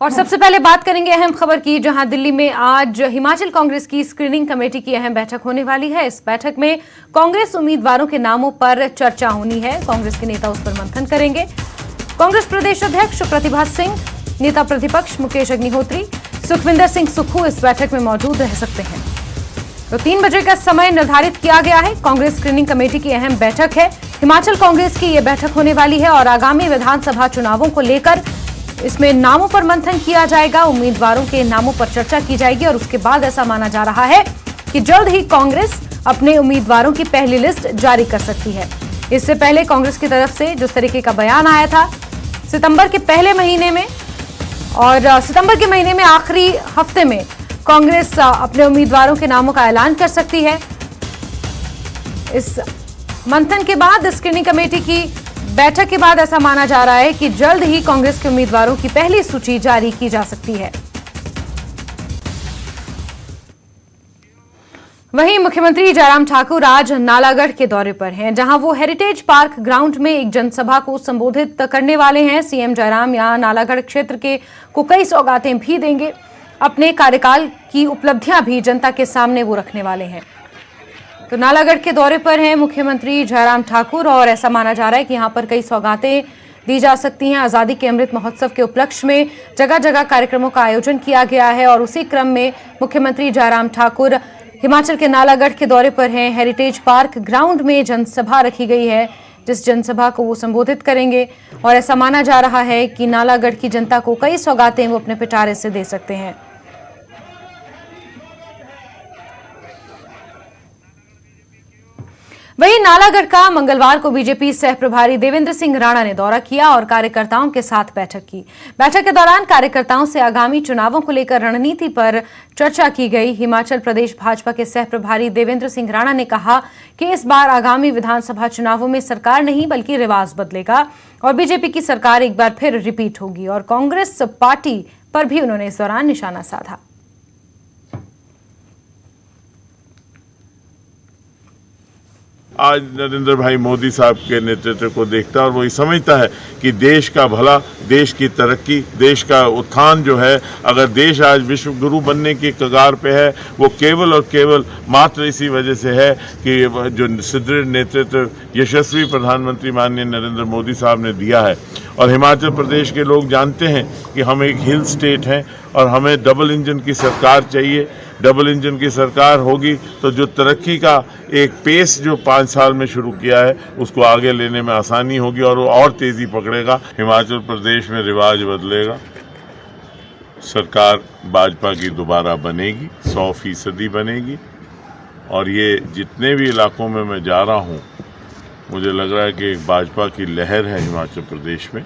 और सबसे पहले बात करेंगे अहम खबर की, जहां दिल्ली में आज हिमाचल कांग्रेस की स्क्रीनिंग कमेटी की अहम बैठक होने वाली है। इस बैठक में कांग्रेस उम्मीदवारों के नामों पर चर्चा होनी है। कांग्रेस के नेता उस पर मंथन करेंगे। कांग्रेस प्रदेश अध्यक्ष प्रतिभा सिंह, नेता प्रतिपक्ष मुकेश अग्निहोत्री, सुखविंदर सिंह सुक्खू इस बैठक में मौजूद रह सकते हैं। तो 3 बजे का समय निर्धारित किया गया है। कांग्रेस स्क्रीनिंग कमेटी की अहम बैठक है। हिमाचल कांग्रेस की यह बैठक होने वाली है और आगामी विधानसभा चुनावों को लेकर इसमें नामों पर मंथन किया जाएगा। उम्मीदवारों के नामों पर चर्चा की जाएगी और उसके बाद ऐसा माना जा रहा है कि जल्द ही कांग्रेस अपने उम्मीदवारों की पहली लिस्ट जारी कर सकती है। इससे पहले कांग्रेस की तरफ से जिस तरीके का बयान आया था सितंबर के पहले महीने में और सितंबर के महीने में आखिरी हफ्ते में कांग्रेस अपने उम्मीदवारों के नामों का ऐलान कर सकती है। इस मंथन के बाद स्क्रीनिंग कमेटी की बैठक के बाद ऐसा माना जा रहा है कि जल्द ही कांग्रेस के उम्मीदवारों की पहली सूची जारी की जा सकती है। वहीं मुख्यमंत्री जयराम ठाकुर आज नालागढ़ के दौरे पर हैं, जहां वो हेरिटेज पार्क ग्राउंड में एक जनसभा को संबोधित करने वाले हैं। सीएम जयराम यहां नालागढ़ क्षेत्र को कई सौगातें भी देंगे। अपने कार्यकाल की उपलब्धियां भी जनता के सामने वो रखने वाले हैं। तो नालागढ़ के दौरे पर हैं मुख्यमंत्री जयराम ठाकुर और ऐसा माना जा रहा है कि यहां पर कई सौगातें दी जा सकती हैं। आजादी के अमृत महोत्सव के उपलक्ष्य में जगह जगह कार्यक्रमों का आयोजन किया गया है और उसी क्रम में मुख्यमंत्री जयराम ठाकुर हिमाचल के नालागढ़ के दौरे पर हैं। हेरिटेज पार्क ग्राउंड में जनसभा रखी गई है, जिस जनसभा को वो संबोधित करेंगे और ऐसा माना जा रहा है कि नालागढ़ की जनता को कई सौगातें वो अपने पिटारे से दे सकते हैं। वहीं नालागढ़ का मंगलवार को बीजेपी सह प्रभारी देवेंद्र सिंह राणा ने दौरा किया और कार्यकर्ताओं के साथ बैठक की। बैठक के दौरान कार्यकर्ताओं से आगामी चुनावों को लेकर रणनीति पर चर्चा की गई। हिमाचल प्रदेश भाजपा के सह प्रभारी देवेंद्र सिंह राणा ने कहा कि इस बार आगामी विधानसभा चुनावों में सरकार नहीं बल्कि रिवाज बदलेगा और बीजेपी की सरकार एक बार फिर रिपीट होगी और कांग्रेस पार्टी पर भी उन्होंने इस दौरान निशाना साधा। आज नरेंद्र भाई मोदी साहब के नेतृत्व को देखता है और वो ये समझता है कि देश का भला, देश की तरक्की, देश का उत्थान जो है, अगर देश आज विश्व गुरु बनने की कगार पे है, वो केवल और केवल मात्र इसी वजह से है कि जो सुदृढ़ नेतृत्व यशस्वी प्रधानमंत्री माननीय नरेंद्र मोदी साहब ने दिया है। और हिमाचल प्रदेश के लोग जानते हैं कि हम एक हिल स्टेट हैं और हमें डबल इंजन की सरकार चाहिए। डबल इंजन की सरकार होगी तो जो तरक्की का एक पेस जो 5 साल में शुरू किया है उसको आगे लेने में आसानी होगी और वो और तेज़ी पकड़ेगा। हिमाचल प्रदेश में रिवाज बदलेगा, सरकार भाजपा की दोबारा बनेगी, 100% बनेगी। और ये जितने भी इलाकों में मैं जा रहा हूँ मुझे लग रहा है कि एक भाजपा की लहर है हिमाचल प्रदेश में।